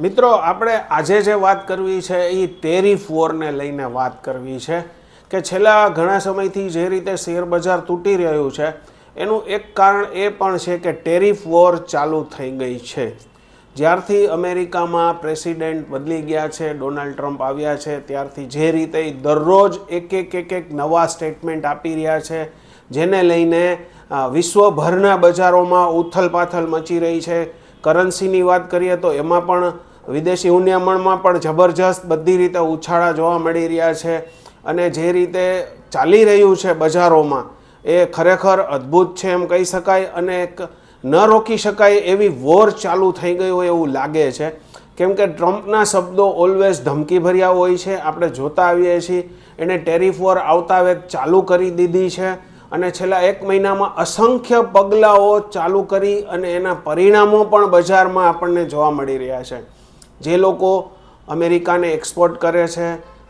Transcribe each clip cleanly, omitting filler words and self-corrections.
મિત્રો આપણે આજે જે વાત કરવી છે એ ટેરિફ વોરને લઈને વાત કરવી છે કે છેલ્લા ઘણા સમયથી જે રીતે શેર બજાર તૂટી રહ્યું છે એનું એક કારણ એ પણ છે કે ટેરિફ વોર ચાલુ થઈ ગઈ છે। જ્યારથી અમેરિકામાં પ્રેસિડેન્ટ બદલી ગયા છે, ડોનાલ્ડ ટ્રમ્પ આવ્યા છે, ત્યારથી જે રીતે દરરોજ એક નવા સ્ટેટમેન્ટ આપી રહ્યા છે, જેને લઈને વિશ્વભરના બજારોમાં ઉથલપાથલ મચી રહી છે। કરન્સીની વાત કરીએ તો એમાં પણ વિદેશી હુંડિયામણમાં પણ જબરજસ્ત બધી રીતે ઉછાળા જોવા મળી રહ્યા છે અને જે રીતે ચાલી રહ્યું છે બજારોમાં એ ખરેખર અદ્ભુત છે એમ કહી શકાય અને એક ન રોકી શકાય એવી વોર ચાલુ થઈ ગઈ હોય એવું લાગે છે। કેમ કે ટ્રમ્પના શબ્દો ઓલવેઝ ધમકીભર્યા હોય છે। આપણે જોતા આવીએ છીએ એણે ટેરિફ વોર આવતા વેત ચાલુ કરી દીધી છે અને છેલ્લા એક મહિનામાં અસંખ્ય પગલાઓ ચાલુ કરી અને એના પરિણામો પણ બજારમાં આપણને જોવા મળી રહ્યા છે। જે લોકો અમેરિકાને એક્સપોર્ટ કરે છે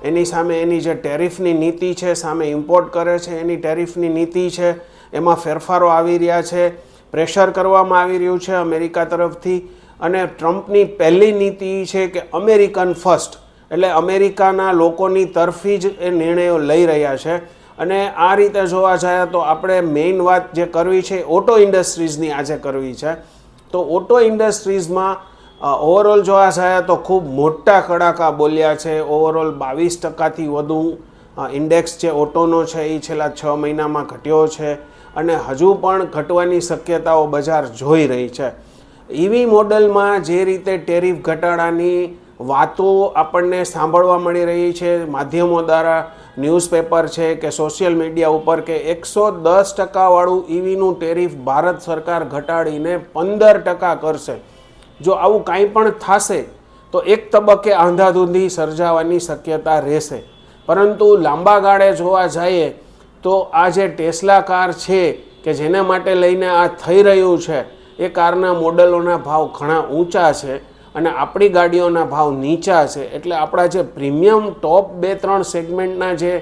એની સામે એની જે ટેરિફની નીતિ છે, સામે ઇમ્પોર્ટ કરે છે એની ટેરિફની નીતિ છે, એમાં ફેરફારો આવી રહ્યા છે, પ્રેશર કરવામાં આવી રહ્યું છે અમેરિકા તરફથી। અને ટ્રમ્પની પહેલી નીતિ છે કે અમેરિકન ફર્સ્ટ, એટલે અમેરિકાના લોકોની તરફી જ એ નિર્ણયો લઈ રહ્યા છે। અને આ રીતે જોવા જાય તો આપણે મેઇન વાત જે કરવી છે ઓટો ઇન્ડસ્ટ્રીઝની આજે કરવી છે। તો ઓટો ઇન્ડસ્ટ્રીઝમાં ઓવરઓલ જોવા જાય તો ખૂબ મોટા કડાકા બોલ્યા છે। ઓવરઓલ 22%થી વધુ ઇન્ડેક્સ જે ઓટોનો છે એ છેલ્લા 6 મહિનામાં ઘટ્યો છે અને હજુ પણ ઘટવાની શક્યતાઓ બજાર જોઈ રહી છે। ઈવી મોડલમાં જે રીતે ટેરિફ ઘટાડાની વાતો આપણને સાંભળવા મળી રહી છે માધ્યમો દ્વારા, ન્યૂઝપેપર છે કે સોશિયલ મીડિયા ઉપર કે 110% વાળું ઈવીનું ટેરિફ ભારત સરકાર ઘટાડીને 15% કરશે। જો આવું કાંઈ પણ થશે તો એક તબક્કે આંધાધૂંધી સર્જાવાની શક્યતા રહેશે। પરંતુ લાંબા ગાળે જોવા જઈએ તો આ જે ટેસ્લા કાર છે કે જેને માટે લઈને આ થઈ રહ્યું છે એ કારના મોડલોના ભાવ ઘણા ઊંચા છે અને આપણી ગાડીઓના ભાવ નીચા છે। એટલે આપણા જે પ્રીમિયમ ટોપ 2-3 સેગમેન્ટના જે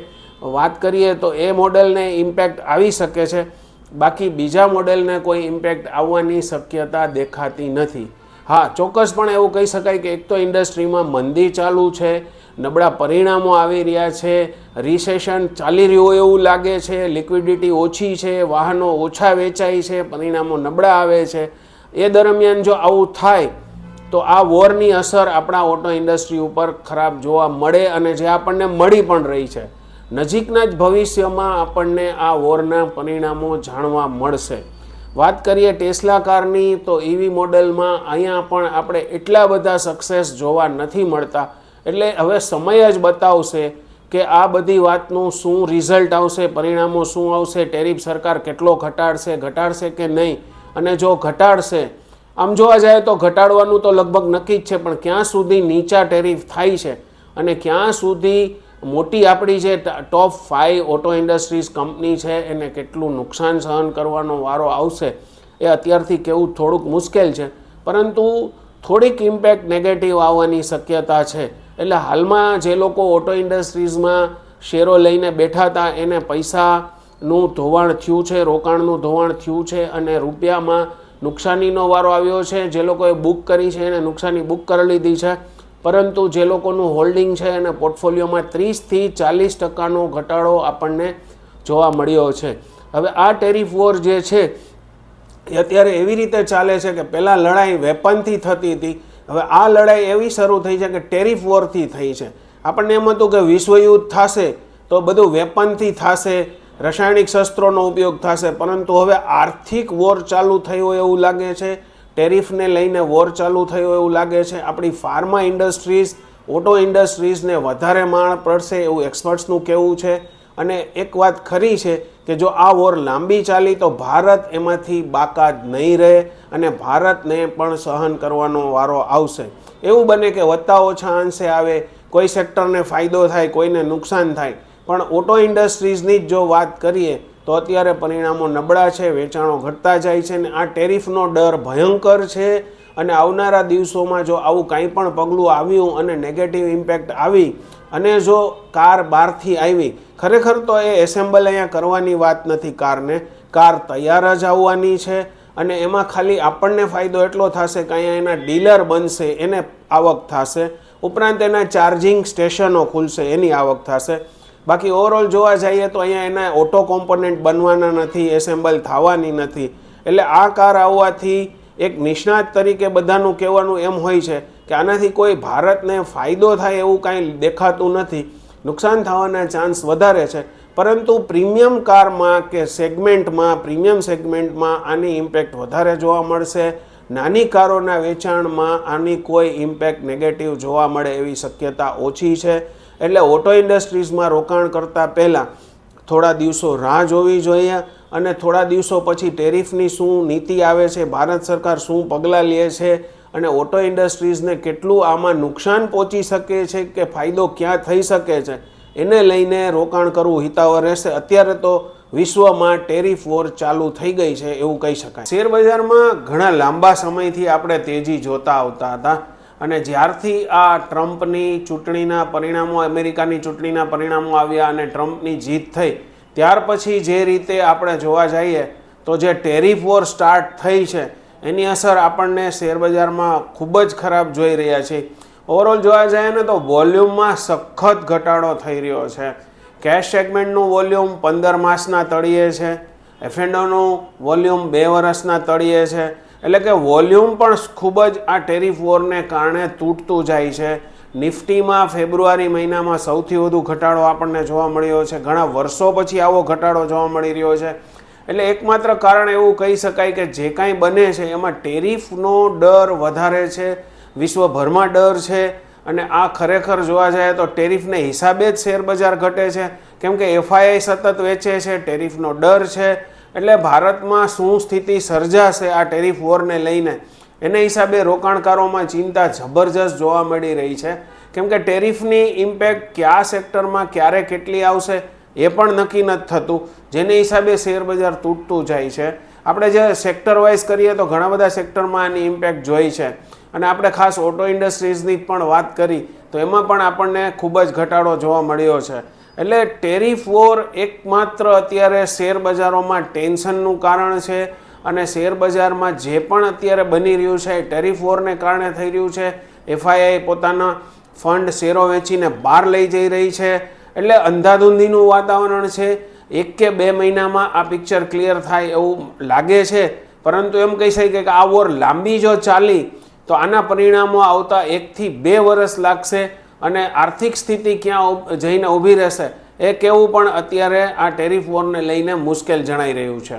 વાત કરીએ તો એ મોડલને ઇમ્પેક્ટ આવી શકે છે, બાકી બીજા મોડેલને કોઈ ઇમ્પેક્ટ આવવાની શક્યતા દેખાતી નથી। હા, ચોક્કસપણે એવું કહી શકાય કે એક તો ઇન્ડસ્ટ્રીમાં મંદી ચાલુ છે, નબળા પરિણામો આવી રહ્યા છે, રિસેશન ચાલી રહ્યું એવું લાગે છે, લિક્વિડિટી ઓછી છે, વાહનો ઓછા વેચાય છે, પરિણામો નબળા આવે છે। એ દરમિયાન જો આવું થાય તો આ વોરની અસર આપણા ઓટો ઇન્ડસ્ટ્રી ઉપર ખરાબ જોવા મળે અને જે આપણને મળી પણ રહી છે। નજીકના જ ભવિષ્યમાં આપણને આ વોરના પરિણામો જાણવા મળશે। વાત કરીએ ટેસ્લા કારની તો ઈવી મોડલમાં અહીંયા પણ આપણે એટલા બધા સક્સેસ જોવા નથી મળતા। એટલે હવે સમય જ બતાવશે કે આ બધી વાતનું શું રિઝલ્ટ આવશે, પરિણામો શું આવશે, ટેરિફ સરકાર કેટલો ઘટાડશે કે નહીં, અને જો ઘટાડશે, આમ જોવા જાય તો ઘટાડવાનું તો લગભગ નક્કી જ છે, પણ ક્યાં સુધી નીચા ટેરિફ થાય છે અને ક્યાં સુધી મોટી આપણી જે ટોપ 5 ઓટો ઇન્ડસ્ટ્રીઝ કંપની છે એને કેટલું નુકસાન સહન કરવાનો વારો આવશે એ અત્યારથી કહેવું થોડુંક મુશ્કેલ છે, પરંતુ થોડીક ઇમ્પેક્ટ નેગેટિવ આવવાની શક્યતા છે। એટલે હાલમાં જે લોકો ઓટો ઇન્ડસ્ટ્રીઝમાં શેરો લઈને બેઠા હતા એને પૈસાનું ધોવાણ થયું છે, રોકાણનું ધોવાણ થયું છે અને રૂપિયામાં નુકસાનીનો વારો આવ્યો છે। જે લોકોએ બુક કરી છે એને નુકસાની બુક કરી લીધી છે, પરંતુ જે લોકોનું હોલ્ડિંગ છે એને પોર્ટફોલિયોમાં 30થી 40%નો ઘટાડો આપણને જોવા મળ્યો છે। હવે આ ટેરિફ વોર જે છે એ અત્યારે એવી રીતે ચાલે છે કે પહેલાં લડાઈ વેપનથી થતી હતી, હવે આ લડાઈ એવી શરૂ થઈ છે કે ટેરિફ વોરથી થઈ છે। આપણને એમ હતું કે વિશ્વયુદ્ધ થશે તો બધું વેપનથી થશે, રાસાયણિક શસ્ત્રોનો ઉપયોગ થશે, પરંતુ હવે આર્થિક વોર ચાલુ થઈ હોય એવું લાગે છે, ટેરિફને લઈને વોર ચાલુ થયો એવું લાગે છે। આપણી ફાર્મા ઇન્ડસ્ટ્રીઝ, ઓટો ઇન્ડસ્ટ્રીઝને વધારે માણ પડશે એવું એક્સપર્ટ્સનું કહેવું છે। અને એક વાત ખરી છે કે જો આ વોર લાંબી ચાલી તો ભારત એમાંથી બાકાત નહીં રહે અને ભારતને પણ સહન કરવાનો વારો આવશે। એવું બને કે વત્તા ઓછા અંશે આવે, કોઈ સેક્ટરને ફાયદો થાય, કોઈને નુકસાન થાય, પણ ઓટો ઇન્ડસ્ટ્રીઝની જ જો વાત કરીએ તો અત્યારે પરિણામો નબળા છે, વેચાણો ઘટતા જાય છે અને આ ટેરિફનો ડર ભયંકર છે। અને આવનારા દિવસોમાં જો આવું કાંઈ પણ પગલું આવ્યું અને નેગેટિવ ઇમ્પેક્ટ આવી અને જો કાર બહારથી આવી, ખરેખર તો એ એસેમ્બલ અહીંયા કરવાની વાત નથી કારને, કાર તૈયાર જ આવવાની છે અને એમાં ખાલી આપણને ફાયદો એટલો થશે કે અહીંયા એના ડીલર બનશે એને આવક થશે, ઉપરાંત એના ચાર્જિંગ સ્ટેશનો ખુલશે એની આવક થશે. બાકી ઓવરઓલ જોવા જઈએ તો અહીંયા એના ઓટો કોમ્પોનન્ટ બનવાના નથી, એસેમ્બલ થવાની નથી. એટલે આ કાર આવવાથી એક નિષ્ણાત તરીકે બધાનું કહેવાનું એમ હોય છે કે આનાથી કોઈ ભારતને ફાયદો થાય એવું કાંઈ દેખાતું નથી, નુકસાન થવાના ચાન્સ વધારે છે. પરંતુ પ્રીમિયમ કારમાં કે સેગમેન્ટમાં, પ્રીમિયમ સેગમેન્ટમાં આની ઇમ્પેક્ટ વધારે જોવા મળશે. નાની કારોના વેચાણમાં આની કોઈ ઇમ્પેક્ટ નેગેટિવ જોવા મળે એવી શક્યતા ઓછી છે. એટલે ઓટો ઇન્ડસ્ટ્રીઝમાં રોકાણ કરતાં પહેલાં થોડા દિવસો રાહ જોવી જોઈએ અને થોડા દિવસો પછી ટેરિફની શું નીતિ આવે છે, ભારત સરકાર શું પગલાં લે છે અને ઓટો ઇન્ડસ્ટ્રીઝને કેટલું આમાં નુકસાન પહોંચી શકે છે કે ફાયદો ક્યાં થઈ શકે છે એને લઈને રોકાણ કરવું હિતાવહ રહેશે. અત્યારે તો વિશ્વમાં ટેરિફ વોર ચાલુ થઈ ગઈ છે એવું કહી શકાય. શેરબજારમાં ઘણા લાંબા સમયથી આપણે તેજી જોતા આવતા હતા અને જ્યારથી આ ટ્રમ્પની ચૂંટણીના પરિણામો, અમેરિકાની ચૂંટણીના પરિણામો આવ્યા અને ટ્રમ્પની જીત થઈ ત્યાર પછી જે રીતે આપણે જોવા જઈએ તો જે ટેરિફ વોર સ્ટાર્ટ થઈ છે એની અસર આપણને શેરબજારમાં ખૂબ જ ખરાબ જોઈ રહ્યા છીએ. ઓવરઓલ જોવા જઈએ ને તો વોલ્યુમમાં સખત ઘટાડો થઈ રહ્યો છે. કેશ સેગમેન્ટનું વોલ્યુમ 15 માસના તળિયે છે, F&Oનું વોલ્યુમ 2 વર્ષના તળિયે છે. એટલે કે વોલ્યુમ પણ ખૂબ જ આ ટેરિફ વોરને કારણે તૂટતું જાય છે. નિફ્ટીમાં ફેબ્રુઆરી મહિનામાં સૌથી વધુ ઘટાડો આપણને જોવા મળ્યો છે, ઘણા વર્ષો પછી આવો ઘટાડો જોવા મળી રહ્યો છે. એટલે એકમાત્ર કારણ એવું કહી શકાય કે જે કાંઈ બને છે એમાં ટેરિફનો ડર વધારે છે, વિશ્વભરમાં ડર છે અને આ ખરેખર જોવા જાય તો ટેરિફને હિસાબે જ શેરબજાર ઘટે છે કેમ કે FII સતત વેચે છે, ટેરિફનો ડર છે. એટલે ભારતમાં શું સ્થિતિ સર્જાશે આ ટેરિફ વોરને લઈને એને હિસાબે રોકાણકારોમાં ચિંતા જબરજસ્ત જોવા મળી રહી છે કેમ કે ટેરિફની ઇમ્પેક્ટ કયા સેક્ટરમાં ક્યારે કેટલી આવશે એ પણ નક્કી નથી થતું, જેને હિસાબે શેરબજાર તૂટતું જાય છે. આપણે જે સેક્ટર વાઇઝ કરીએ તો ઘણા બધા સેક્ટરમાં આની ઇમ્પેક્ટ જોઈ છે અને આપણે ખાસ ઓટો ઇન્ડસ્ટ્રીઝની પણ વાત કરી તો એમાં પણ આપણને ખૂબ જ ઘટાડો જોવા મળ્યો છે. એટલે ટેરિફ વોર એકમાત્ર અત્યારે શેરબજારોમાં ટેન્શનનું કારણ છે અને શેરબજારમાં જે પણ અત્યારે બની રહ્યું છે એ ટેરિફ વોરને કારણે થઈ રહ્યું છે. FII પોતાના ફંડ શેરો વેચીને બહાર લઈ જઈ રહી છે. એટલે અંધાધૂંધીનું વાતાવરણ છે. 1 કે 2 મહિનામાં આ પિક્ચર ક્લિયર થાય એવું લાગે છે, પરંતુ એમ કહી શકાય કે આ વોર લાંબી જો ચાલી તો આના પરિણામો આવતા 1 થી 2 વર્ષ લાગશે અને આર્થિક સ્થિતિ ક્યાં જઈને ઊભી રહેશે એ કહેવું પણ અત્યારે આ ટેરિફ વોરને લઈને મુશ્કેલ જણાઈ રહ્યું છે.